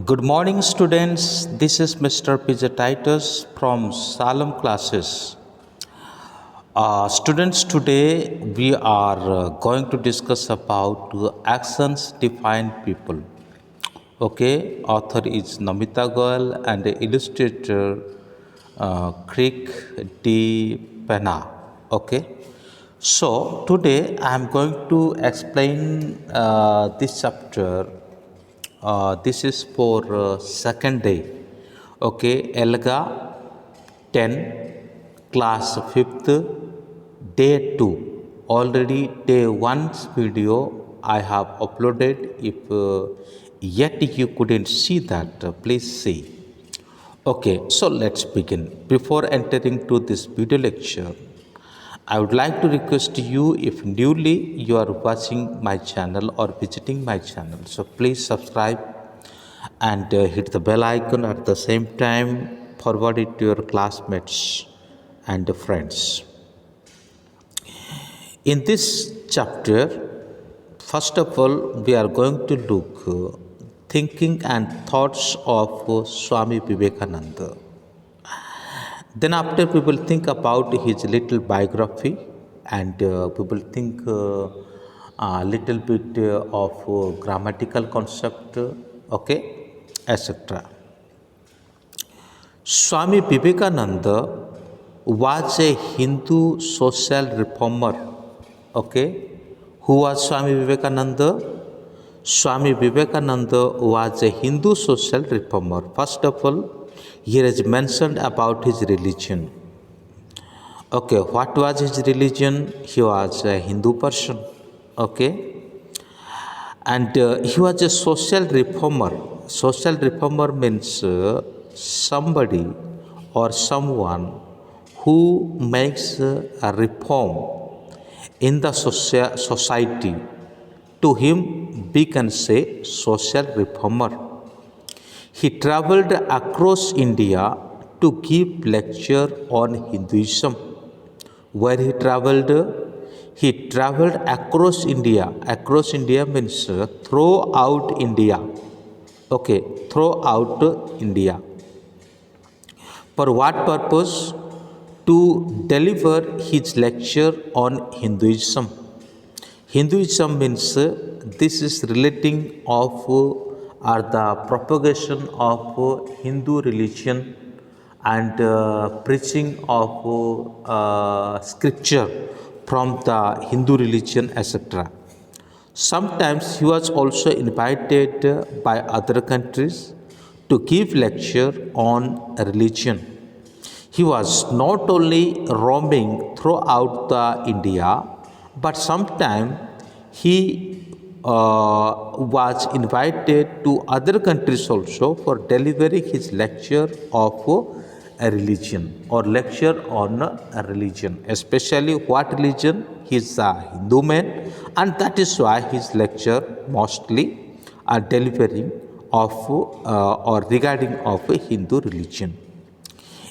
Good morning, students. This is Mr. Pizza Titus from Salem classes. Students, today we are going to discuss about actions define people. Okay, author is Namita Goel and the illustrator Craig D. Pena. Okay, so today I am going to explain this chapter. This is for second day. Okay, Elga 10, class 5th, day 2. Already day 1's video I have uploaded. If yet you couldn't see that, please see. Okay, so let's begin. Before entering to this video lecture, I would like to request you, if newly you are watching my channel or visiting my channel, so please subscribe and hit the bell icon. At the same time, forward it to your classmates and friends. In this chapter, first of all, we are going to look thinking and thoughts of Swami Vivekananda. Then after, we will think about his little biography, and we will think a little bit of grammatical concept, okay, etc. Swami Vivekananda was a Hindu social reformer. Okay, who was Swami Vivekananda? Swami Vivekananda was a Hindu social reformer. First of all, here is mentioned about his religion. Okay, what was his religion? He was a Hindu person. Okay, and he was a social reformer. Social reformer means somebody or someone who makes a reform in the society. To him, we can say social reformer. He traveled across India to give lecture on Hinduism. Where he traveled? He traveled across India. Across India means throughout India. Okay, throughout India. For what purpose? To deliver his lecture on Hinduism. Hinduism means this is relating of or the propagation of Hindu religion and preaching of scripture from the Hindu religion, etc. Sometimes he was also invited by other countries to give lecture on religion. He was not only roaming throughout the India, but sometimes he was invited to other countries also for delivering his lecture of a religion or lecture on a religion, especially what religion? He is a Hindu man, and that is why his lecture mostly are delivering of or regarding of a Hindu religion.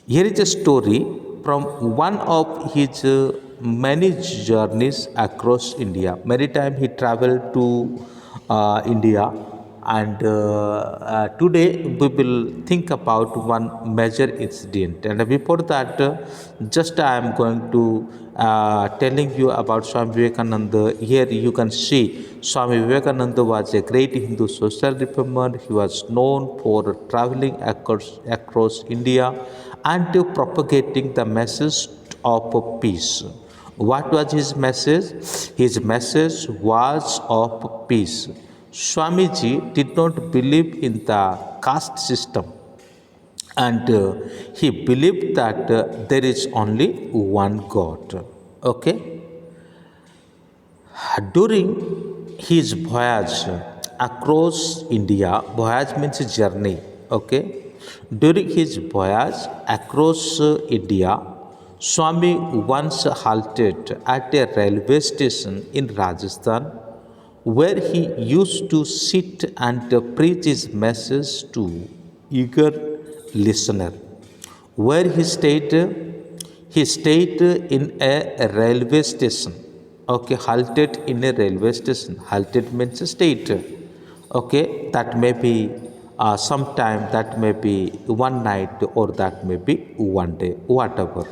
Here is a story from one of his many journeys across India. Many times he traveled to India, and today we will think about one major incident. And before that, just I am going to telling you about Swami Vivekananda. Here you can see Swami Vivekananda was a great Hindu social reformer. He was known for traveling across India and propagating the message of peace. What was his message? His message was of peace. Swamiji did not believe in the caste system, and he believed that there is only one God. Okay? During his voyage across India, voyage means journey. Okay? During his voyage across India, Swami once halted at a railway station in Rajasthan, where he used to sit and preach his message to eager listener. Where he stayed in a railway station. Okay, halted in a railway station. Halted means stayed. Okay, that may be sometime that may be one night or that may be one day, whatever.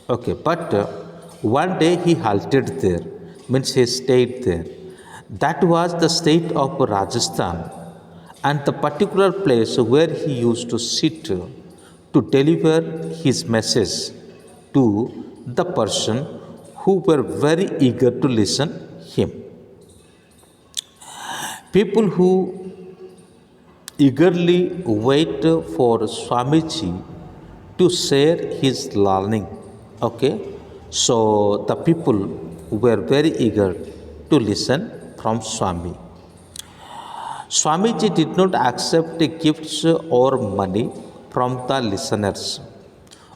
Okay, but one day he halted there, means he stayed there. That was the state of Rajasthan, and the particular place where he used to sit to deliver his message to the person who were very eager to listen him. People who eagerly wait for Swamiji to share his learning. Okay, so the people were very eager to listen from Swami. Swamiji did not accept gifts or money from the listeners.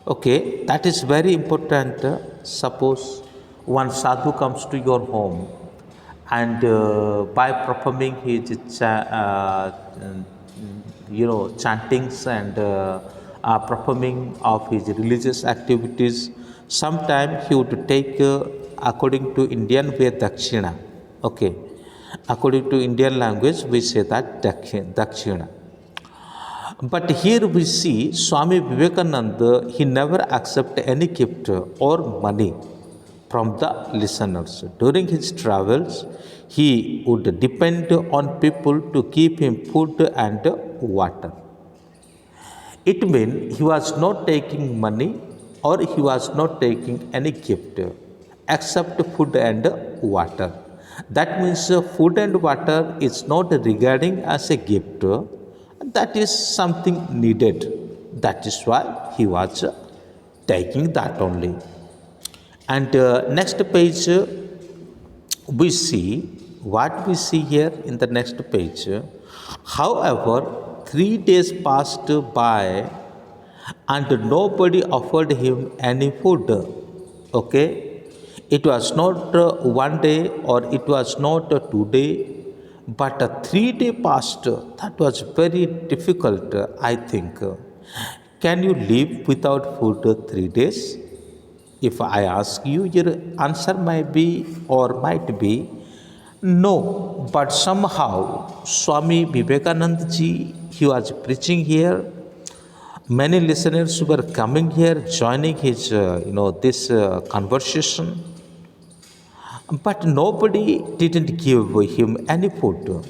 Okay, that is very important. Suppose one sadhu comes to your home and by performing his chantings and performing of his religious activities, sometime he would take according to Indian way dakshina. Okay, according to Indian language we say that dakshina. But here we see Swami Vivekananda, he never accepted any gift or money from the listeners. During his travels, he would depend on people to give him food and water. It means he was not taking money or he was not taking any gift except food and water. That means food and water is not regarding as a gift, that is something needed. That is why he was taking that only. And next page we see what we see here in the next page. However, 3 days passed by and nobody offered him any food. Okay, it was not one day or it was not 2 day, but 3 day passed. That was very difficult, I think. Can you live without food 3 days? If I ask you, your answer might be or might be no. But somehow Swami Vivekananda ji, he was preaching here. Many listeners were coming here, joining his this conversation. But nobody didn't give him any food.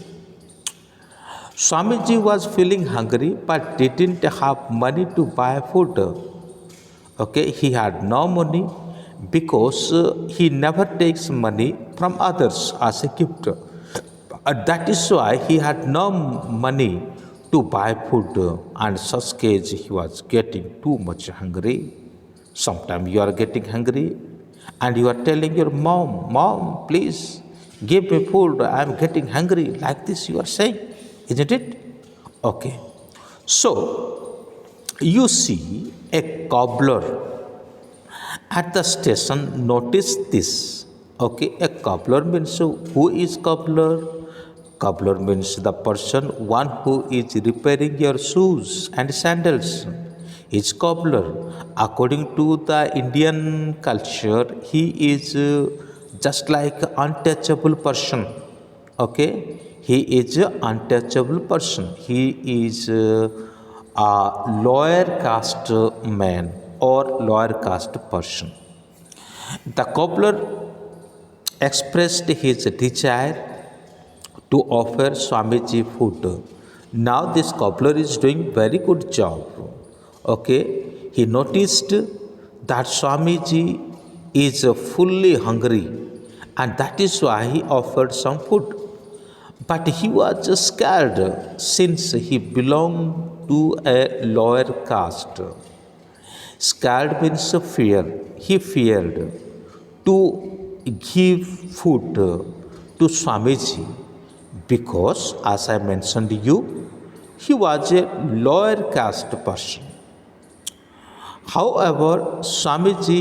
Swamiji was feeling hungry but didn't have money to buy food. Okay, he had no money because he never takes money from others as a gift. That is why he had no money to buy food, and such case he was getting too much hungry. Sometimes you are getting hungry and you are telling your mom, please give me food, I am getting hungry. Like this you are saying, isn't it? Okay. So you see a cobbler at the station. Notice this. Okay, a cobbler means who is cobbler? Cobbler means the person, one who is repairing your shoes and sandals. Is cobbler. According to the Indian culture, he is just like untouchable person. Okay, he is a untouchable person. He is a lower caste man or lower caste person. The cobbler expressed his desire to offer Swamiji food. Now this cobbler is doing very good job. Okay, he noticed that Swamiji is fully hungry and that is why he offered some food. But he was scared since he belonged to a lower caste. Scared means fear. He feared to give food to Swamiji because, as I mentioned you, he was a lower caste person. However, Swamiji,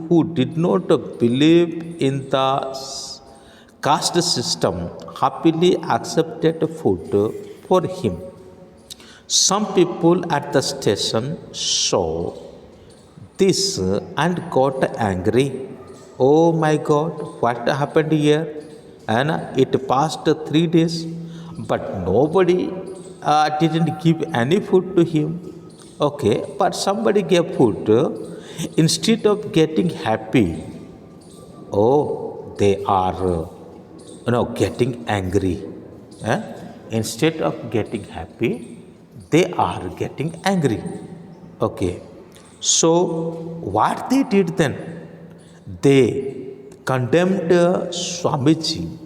who did not believe in the caste system, happily accepted food for him. Some people at the station saw this and got angry. Oh my God, what happened here? And it passed 3 days, but nobody didn't give any food to him. Okay, but somebody gave food. Instead of getting happy, oh, they are getting angry. Eh? Instead of getting happy, they are getting angry. Okay, so what they did then? They condemned Swamiji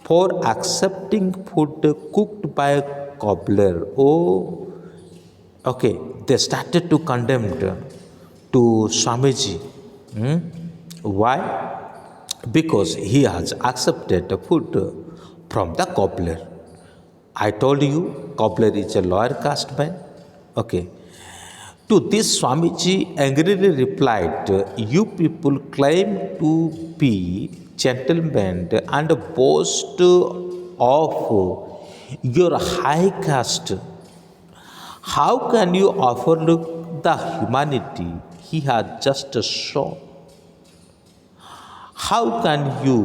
for accepting food cooked by a cobbler. Oh, okay, they started to condemn to Swamiji. Hmm? Why? Because he has accepted the food from the cobbler. I told you, cobbler is a lower caste man. Okay. To this, Swamiji angrily replied, "You people claim to be gentlemen and boast of your high caste. How can you overlook the humanity he has just shown? How can you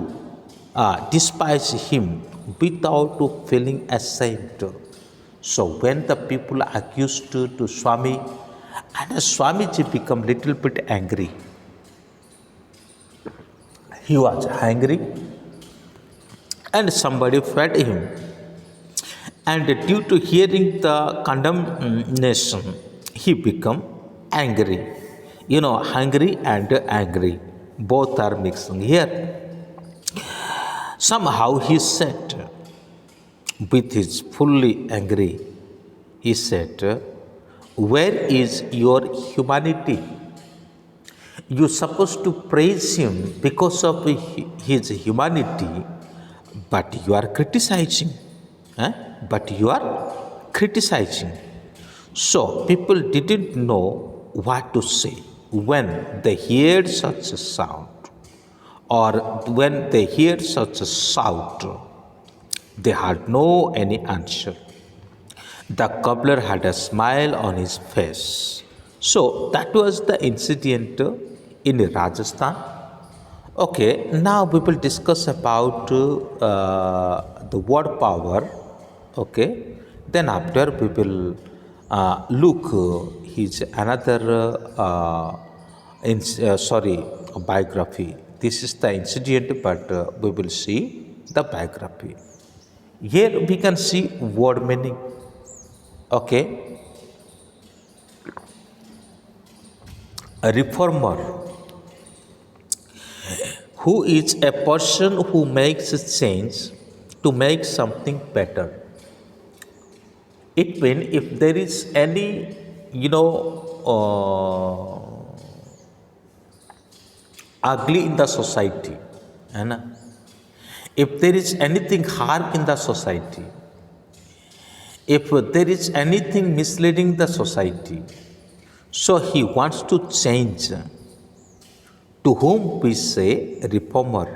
despise him without feeling ashamed?" So when the people accused to Swami, and Swamiji become little bit angry. He was angry, and somebody fed him. And due to hearing the condemnation, he become angry. Hungry and angry, both are mixing here. Somehow he said, with his fully angry, he said, "Where is your humanity? You're supposed to praise him because of his humanity, but you are criticizing. Eh? But you are criticizing." So people didn't know what to say when they heard such a sound, or when they heard such a shout. They had no any answer. The cobbler had a smile on his face. So that was the incident in Rajasthan. Okay, now we will discuss about the word power. Okay, then after we will look his another biography. This is the incident, but we will see the biography. Here we can see word meaning. Okay, a reformer, who is a person who makes a change to make something better. It means if there is any, ugly in the society, है ना? If there is anything harm in the society, if there is anything misleading the society, so he wants to change. To whom we say reformer.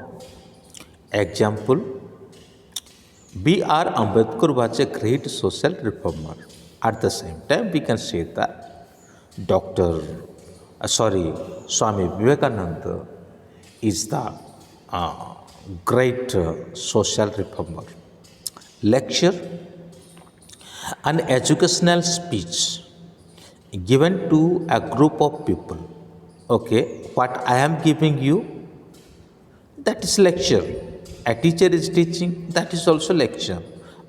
Example, B.R. Ambedkar was a great social reformer. At the same time, we can say that Swami Vivekananda is the great social reformer. Lecture, an educational speech given to a group of people. Okay, what I am giving you, that is lecture. A teacher is teaching, that is also lecture.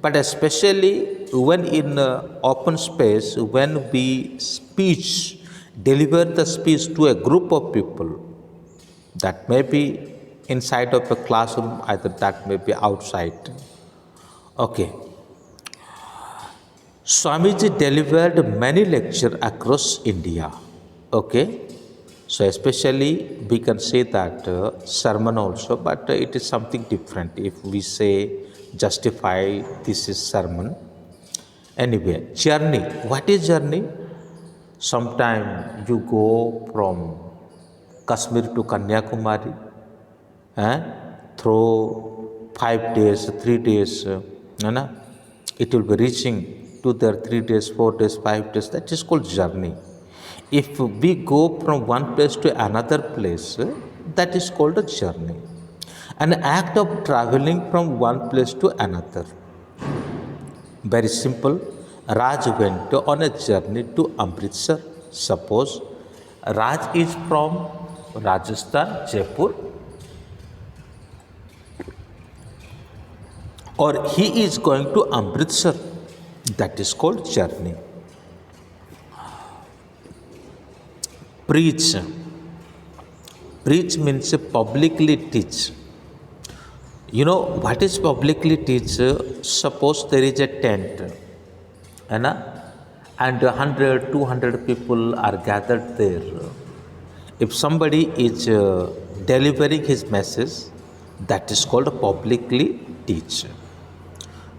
But especially when in open space, when we deliver the speech to a group of people, that may be inside of a classroom, either that may be outside. Okay. Swamiji delivered many lectures across India. Okay. So especially we can say that sermon also, but it is something different. If we say justify, this is sermon. Anyway, journey. What is journey? Sometime you go from Kashmir to Kanyakumari, through 5 days, 3 days, it will be reaching to there 3 days, 4 days, 5 days. That is called journey. If we go from one place to another place, that is called a journey. An act of traveling from one place to another. Very simple. Raj went on a journey to Amritsar. Suppose Raj is from Rajasthan, Jaipur, or he is going to Amritsar. That is called journey. Preach. Preach means publicly teach. You know what is publicly teach? Suppose there is a tent, है ना, and 100, 200 people are gathered there. If somebody is delivering his message, that is called publicly teach.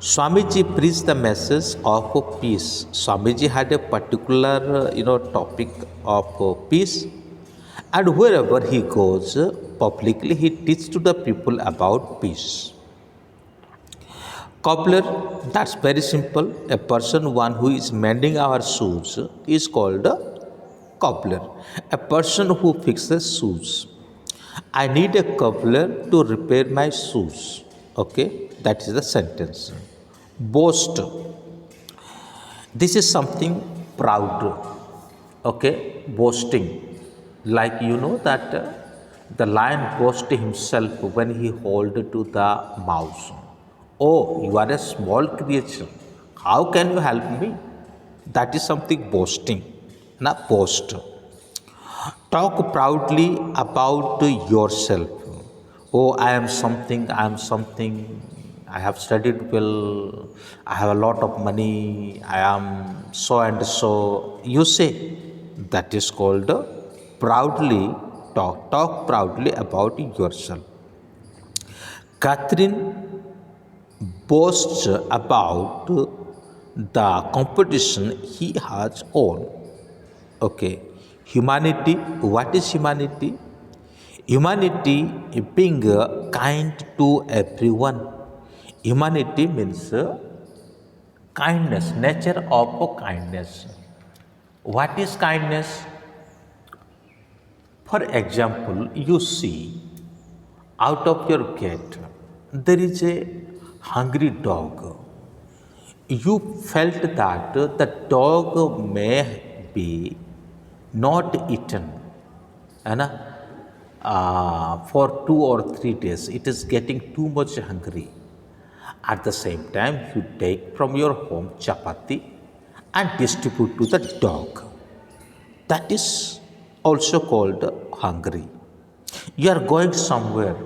Swamiji preached the message of peace. Swamiji had a particular, topic of peace, and wherever he goes, publicly he teaches to the people about peace. Cobbler, that's very simple. A person, one who is mending our shoes, is called a cobbler. A person who fixes shoes. I need a cobbler to repair my shoes. Okay, that is the sentence. Boast. This is something proud. Okay, boasting. Like you know that the lion boasts himself when he hold to the mouse. Oh, you are a small creature. How can you help me? That is something boasting. Not boast. Talk proudly about yourself. Oh, I am something, I am something. I have studied well. I have a lot of money. I am so and so. You say that is called proudly talk. Talk proudly about yourself. Catherine boasts about the competition he has won. Okay. Humanity. What is humanity? Humanity being kind to everyone. Humanity means kindness, nature of kindness. What is kindness? For example, you see out of your gate there is a hungry dog. You felt that the dog may be not eaten, and for 2 or 3 days it is getting too much hungry. At the same time, you take from your home chapati and distribute to the dog. That is also called hungry. You are going somewhere.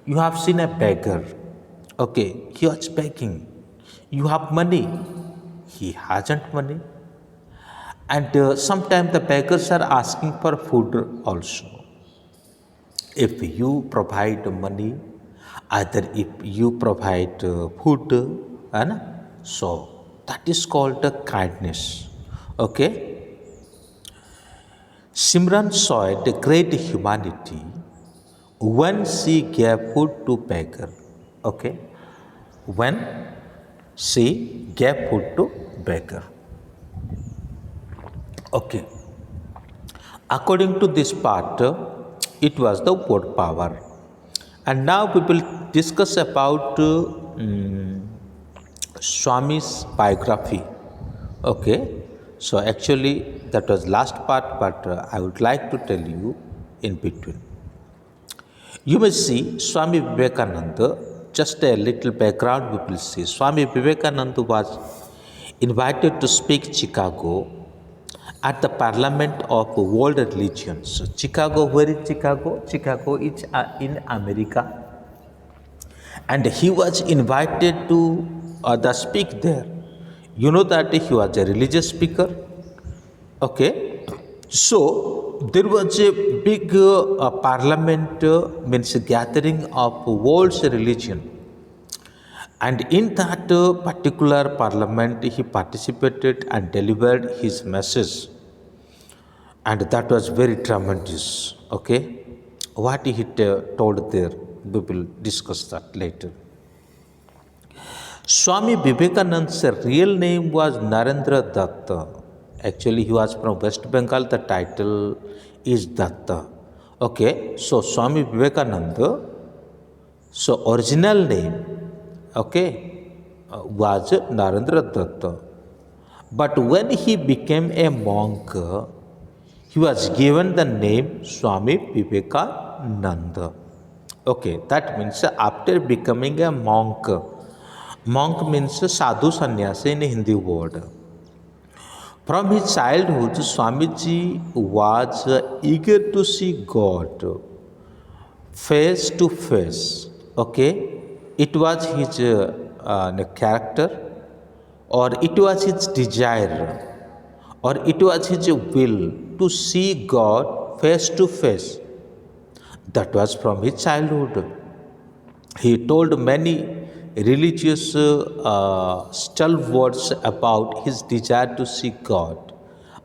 You have seen a beggar. Okay, he was begging. You have money. He hasn't money. And sometimes the beggars are asking for food also. If you provide money, either if you provide food, so that is called kindness. Okay. Simran showed great humanity when she gave food to beggar. Okay. When she gave food to beggar. Okay. According to this part, it was the word power. And now we will discuss about Swami's biography. Okay. So actually that was last part, but I would like to tell you in between. You may see Swami Vivekananda, just a little background we will see. Swami Vivekananda was invited to speak Chicago at the Parliament of World Religions. Chicago, where is Chicago? Chicago is in America. And he was invited to speak there. You know that he was a religious speaker. Okay. So there was a big parliament, means a gathering of world's religion. And in that particular parliament, he participated and delivered his message. And that was very tremendous. Okay. What he told there, we will discuss that later. Swami Vivekananda's real name was Narendra Datta. Actually, he was from West Bengal. The title is Datta. Okay. So Swami Vivekananda, so original name, okay, was Narendra Datta. But when he became a monk, he was given the name Swami Vivekananda. Okay, that means after becoming a monk, monk means sadhu sannyasi in Hindi word. From his childhood, Swamiji was eager to see God face to face. Okay, it was his character, or it was his desire, or it was his will to see God face to face. That was from his childhood. He told many religious stalwarts about his desire to see God,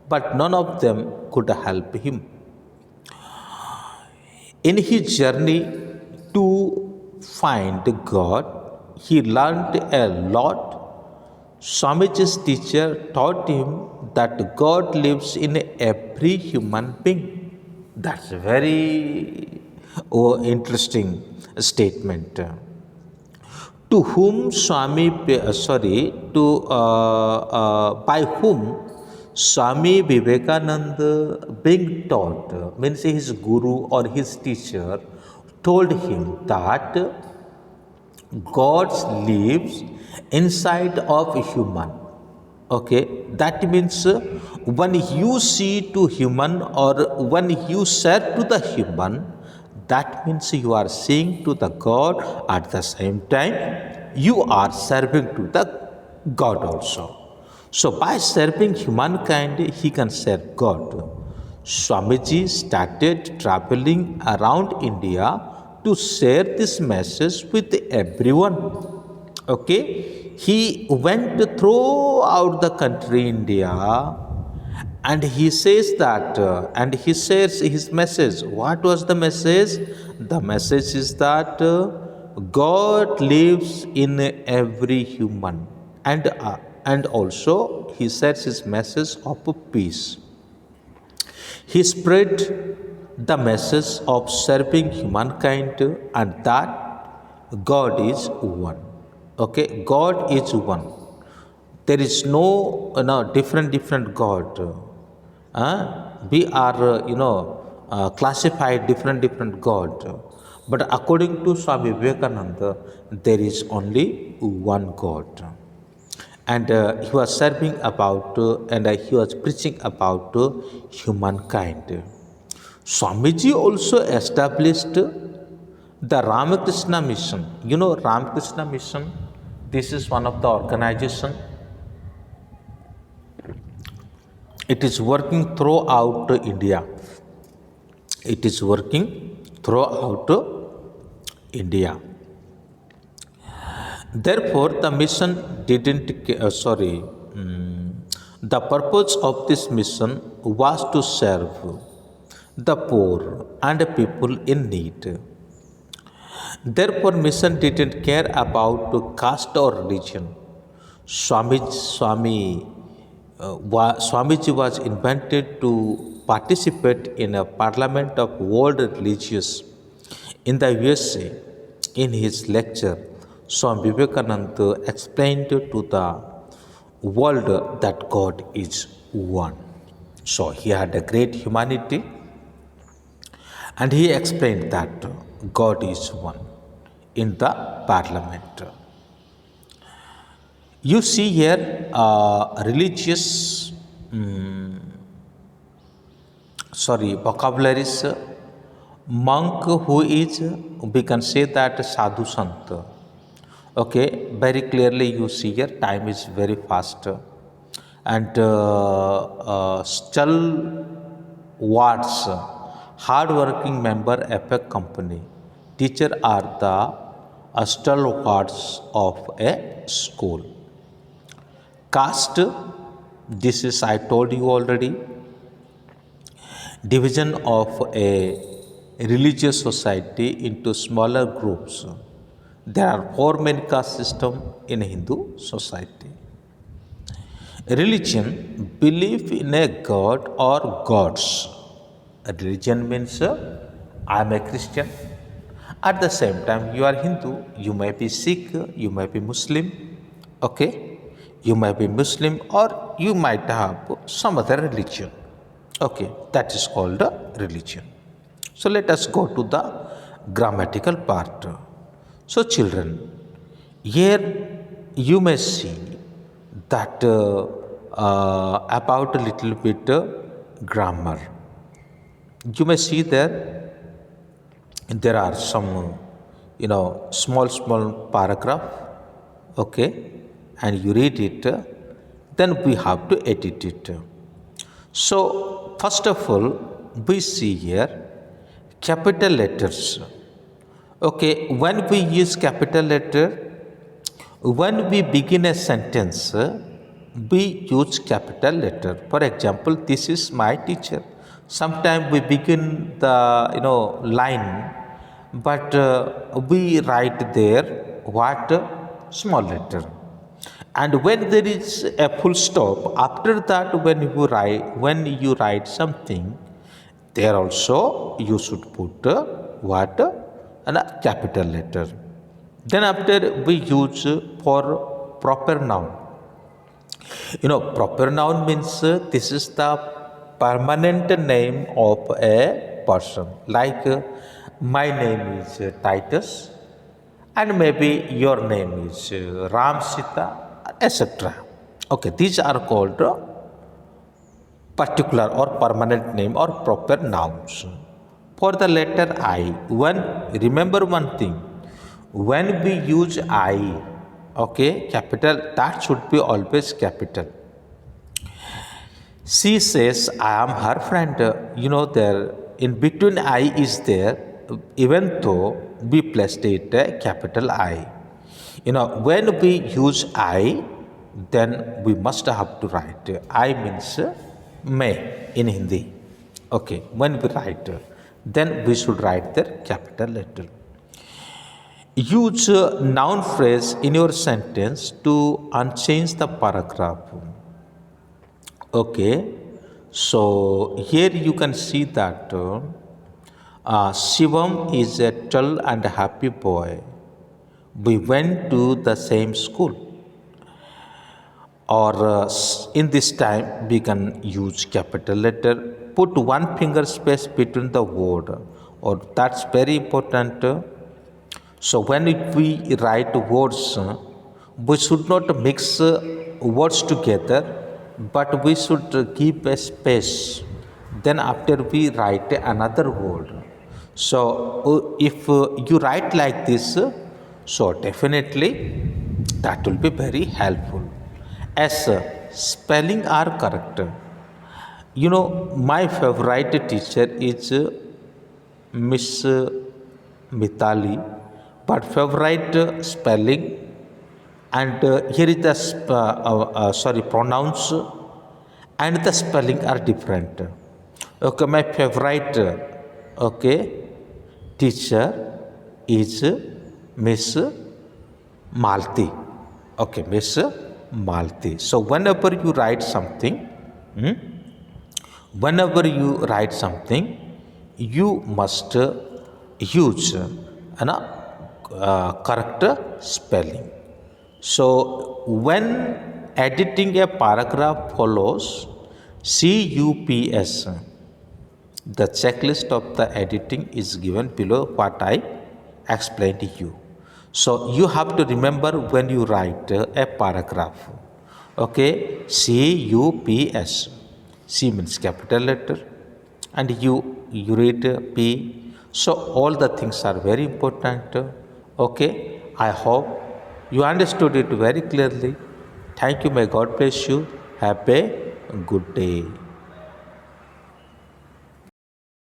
but none of them could help him. In his journey to find God, he learned a lot. Swamiji's teacher taught him that God lives in every human being. That's a very interesting statement. To whom by whom Swami Vivekananda being taught, means his guru or his teacher told him that God lives inside of a human. Okay, that means when you see to human or when you serve to the human, that means you are seeing to the God, at the same time you are serving to the God also. So by serving humankind, he can serve God. Swamiji started traveling around India to share this message with everyone. Okay, he went throughout the country India, and he says that and he shares his message. What was the message? The message is that God lives in every human, and also he shares his message of peace. He spread the message of serving humankind, and that God is one. Okay, God is one. There is no different God. We are classified different God. But according to Swami Vivekananda, there is only one God. And he was serving about and he was preaching about humankind. Swamiji also established the Ramakrishna Mission. You know Ramakrishna Mission, this is one of the organization. It is working throughout India. It is working throughout India. Therefore, the mission the purpose of this mission was to serve the poor and people in need. Therefore, mission didn't care about caste or religion. Swamiji was invited to participate in a parliament of world religious in the USA. In his lecture, Swami Vivekananda explained to the world that God is one. So he had a great humanity, and he explained that God is one in the parliament. You see here religious vocabularies. Monk who is, we can say that sadhu sant. Okay, very clearly you see here time is very fast, and stalwarts, hard-working member of a company. Teacher are the stalwarts of a school. Caste, this is I told you already. Division of a religious society into smaller groups. There are four main caste system in Hindu society. Religion, belief in a god or gods. Religion means I am a Christian. At the same time, you are Hindu. You may be Sikh. You may be Muslim. Okay, You might be Muslim or you might have some other religion. Okay, that is called a religion. So let us go to the grammatical part. So children, here you may see that about a little bit grammar. You may see there are some small paragraph, okay, and you read it, then we have to edit it. So first of all, we see here capital letters. Okay, when we use capital letter, when we begin a sentence, we use capital letter. For example, this is my teacher. Sometimes we begin the line, but we write there what small letter. And when there is a full stop, after that when you write something, there also you should put what a capital letter. Then after we use for proper noun. Proper noun means this is the permanent name of a person. Like my name is Titus, and maybe your name is Ram Sita, etc. Okay, these are called particular or permanent name or proper nouns. For the letter I, remember one thing, when we use I, okay, capital, that should be always capital. She says I am her friend. There in between I is there, even though we placed it capital I. When we use I, then we must have to write. I means may in Hindi. Okay, when we write, then we should write the capital letter. Use noun phrase in your sentence to unchange the paragraph. Okay, so here you can see that Shivam is a tall and happy boy. We went to the same school. Or in this time we can use capital letter. Put one finger space between the word, or that's very important. So when we write words, we should not mix words together, but we should keep a space. Then after we write another word. So if you write like this, so definitely that will be very helpful. As spelling are correct. My favorite teacher is Miss Mitali, but favorite spelling and here is the pronouns and the spelling are different. Okay, my favorite teacher is Miss Malti. Okay, Miss Malti. So whenever you write something, you must use correct spelling. So when editing a paragraph follows CUPS. The checklist of the editing is given below what I explained to you. So you have to remember when you write a paragraph. Okay, CUPS. C means capital letter and you read P. So all the things are very important. Okay, I hope you understood it very clearly. Thank you. May God bless you. Have a good day.